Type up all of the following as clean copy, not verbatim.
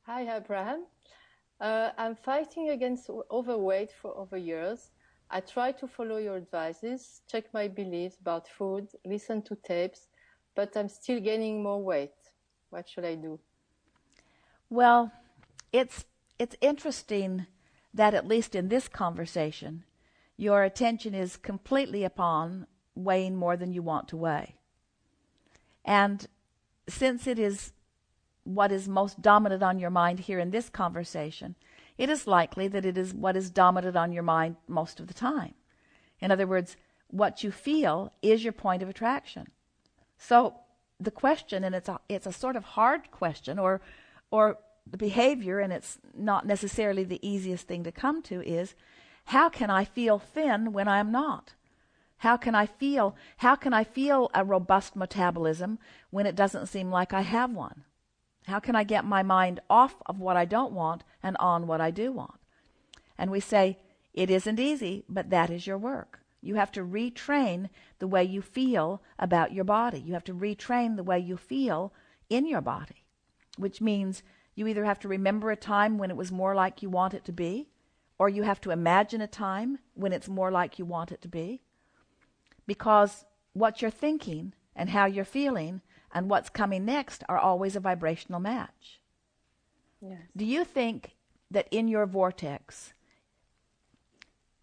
Hi, Abraham. I'm fighting against overweight for over years. I try to follow your advices, check my beliefs about food, listen to tapes, but I'm still gaining more weight. What should I do? Well, it's it's interesting that at least in this conversation, your attention is completely upon weighing more than you want to weigh. And since it is what is most dominant on your mind here in this conversation, it is likely that it is what is dominant on your mind most of the time. In other words, what you feel is your point of attraction. So the question, and it's a sort of hard question, or the behavior, and it's not necessarily the easiest thing to come to, is how can I feel thin when I'm not? How can I feel a robust metabolism when it doesn't seem like I have one? How can I get my mind off of what I don't want and on what I do want? And we say, it isn't easy, but that is your work. You have to retrain the way you feel about your body. You have to retrain the way you feel in your body, which means you either have to remember a time when it was more like you want it to be, or you have to imagine a time when it's more like you want it to be, because what you're thinking and how you're feeling and what's coming next are always a vibrational match. Yes. Do you think that in your vortex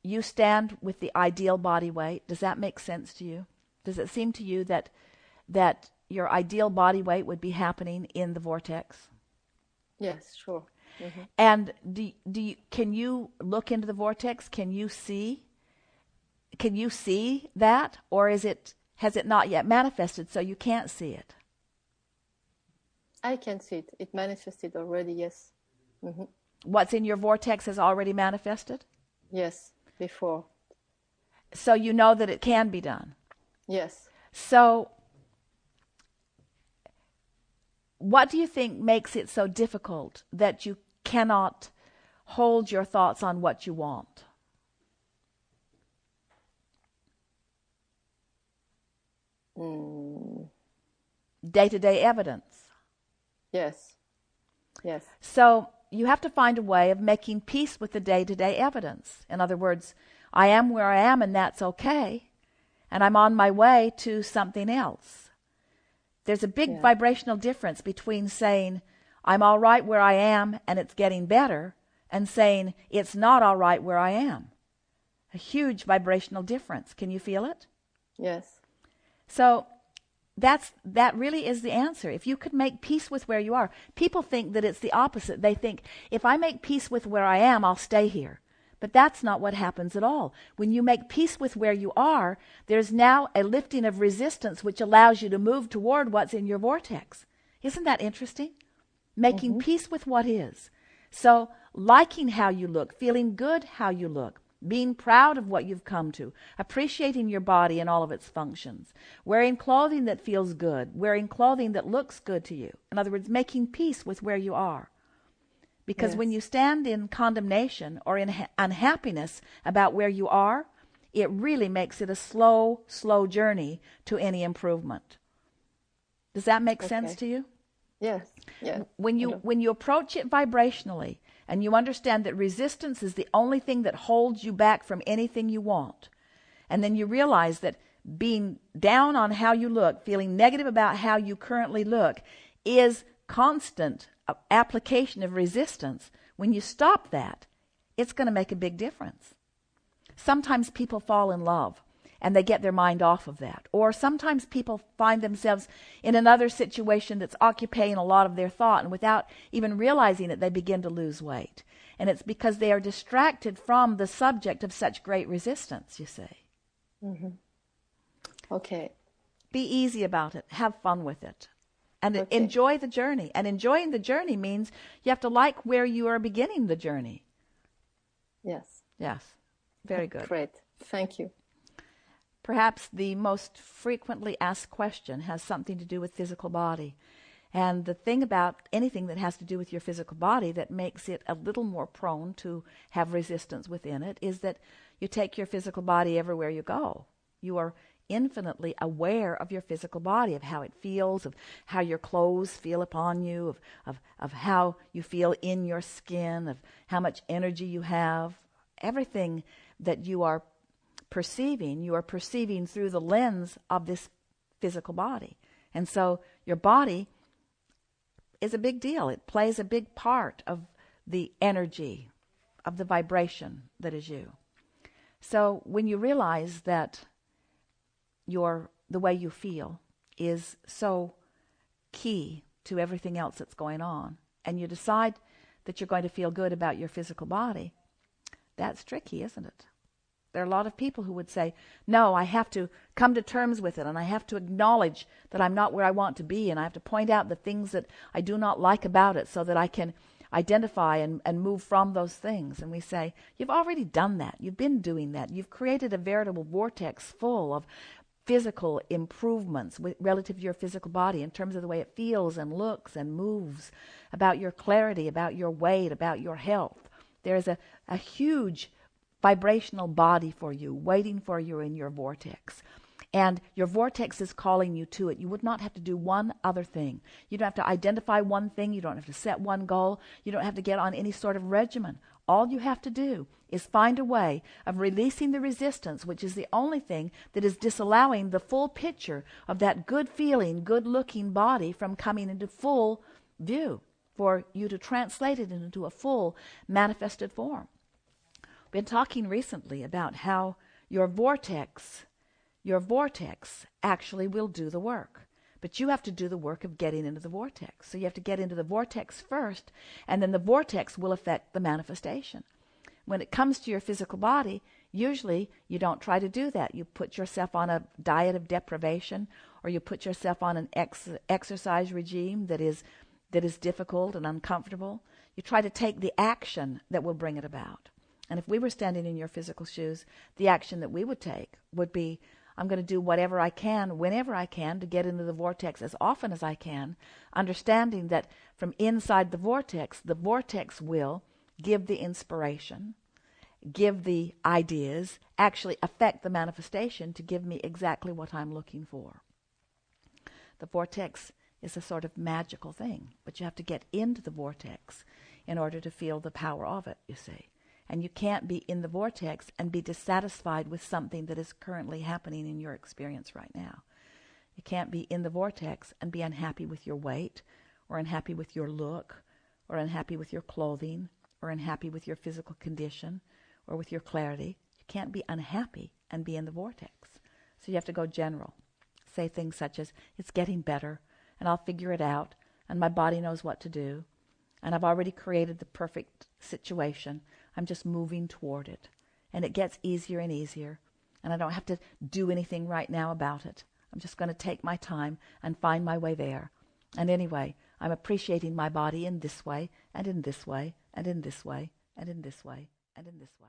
you stand with the ideal body weight? Does that make sense to you? Does it seem to you that your ideal body weight would be happening in the vortex? Yes, sure. Hmm. And can you look into the vortex? Can you see that, or has it not yet manifested so you can't see it? I can see it. It manifested already, yes. Hmm. What's in your vortex has already manifested? Yes, before. So you know that it can be done. Yes. So what do you think makes it so difficult that you cannot hold your thoughts on what you want? Mm, Day-to-day evidence. yes. Yes. So you have to find a way of making peace with the day-to-day evidence. In other words, I am where I am and that's okay, and I'm on my way to something else. There's a big Yeah. vibrational difference between saying, I'm all right where I am and it's getting better, and saying, it's not all right where I am. A huge vibrational difference. Can you feel it? Yes. So that really is the answer. If you could make peace with where you are, people think that it's the opposite. They think, if I make peace with where I am, I'll stay here. But that's not what happens at all. When you make peace with where you are, there's now a lifting of resistance which allows you to move toward what's in your vortex. Isn't that interesting? Making Hmm. peace with what is. So liking how you look, feeling good how you look, being proud of what you've come to, appreciating your body and all of its functions, wearing clothing that feels good, wearing clothing that looks good to you. In other words, making peace with where you are. Because when Yes. you stand in condemnation or in unhappiness about where you are, it really makes it a slow, slow journey to any improvement. Does that make sense Okay. to you? Yes. Yes. When I you do. when you approach it vibrationally and you understand that resistance is the only thing that holds you back from anything you want, and then you realize that being down on how you look, feeling negative about how you currently look, is constant application of resistance, when you stop that, it's going to make a big difference. Sometimes people fall in love and they get their mind off of that. Or sometimes people find themselves in another situation that's occupying a lot of their thought, and without even realizing it, they begin to lose weight. And it's because they are distracted from the subject of such great resistance, you see. Hmm. Okay. Be easy about it. Have fun with it. And Okay. enjoy the journey. And enjoying the journey means you have to like where you are beginning the journey. Yes. Yes. Very good. Great. Thank you. Perhaps the most frequently asked question has something to do with physical body. And the thing about anything that has to do with your physical body that makes it a little more prone to have resistance within it is that you take your physical body everywhere you go. You are infinitely aware of your physical body, of how it feels, of how your clothes feel upon you, of how you feel in your skin, of how much energy you have. Everything that you are perceiving through the lens of this physical body. And so your body is a big deal. It plays a big part of the energy, of the vibration that is you. So when you realize that the way you feel is so key to everything else that's going on, and you decide that you're going to feel good about your physical body, that's tricky, isn't it? There are a lot of people who would say, no, I have to come to terms with it, and I have to acknowledge that I'm not where I want to be, and I have to point out the things that I do not like about it so that I can identify and move from those things. And we say, you've already done that. You've been doing that. You've created a veritable vortex full of physical improvements relative to your physical body in terms of the way it feels and looks and moves, about your clarity, about your weight, about your health. There's a huge vibrational body for you, waiting for you in your vortex. And your vortex is calling you to it. You would not have to do one other thing. You don't have to identify one thing. You don't have to set one goal. You don't have to get on any sort of regimen. All you have to do is find a way of releasing the resistance, which is the only thing that is disallowing the full picture of that good feeling, good looking body from coming into full view, for you to translate it into a full manifested form. Been talking recently about how your vortex actually will do the work. But you have to do the work of getting into the vortex. So you have to get into the vortex first, and then the vortex will affect the manifestation. When it comes to your physical body, usually you don't try to do that. You put yourself on a diet of deprivation, or you put yourself on an exercise regime that is difficult and uncomfortable. You try to take the action that will bring it about. And if we were standing in your physical shoes, the action that we would take would be, I'm going to do whatever I can, whenever I can, to get into the vortex as often as I can, understanding that from inside the vortex will give the inspiration, give the ideas, actually affect the manifestation to give me exactly what I'm looking for. The vortex is a sort of magical thing, but you have to get into the vortex in order to feel the power of it, you see. And you can't be in the vortex and be dissatisfied with something that is currently happening in your experience right now. You can't be in the vortex and be unhappy with your weight, or unhappy with your look, or unhappy with your clothing, or unhappy with your physical condition, or with your clarity. You can't be unhappy and be in the vortex. So you have to go general. Say things such as, it's getting better, and I'll figure it out, and my body knows what to do, and I've already created the perfect situation. I'm just moving toward it. And it gets easier and easier. And I don't have to do anything right now about it. I'm just going to take my time and find my way there. And anyway, I'm appreciating my body in this way, and in this way, and in this way, and in this way, and in this way.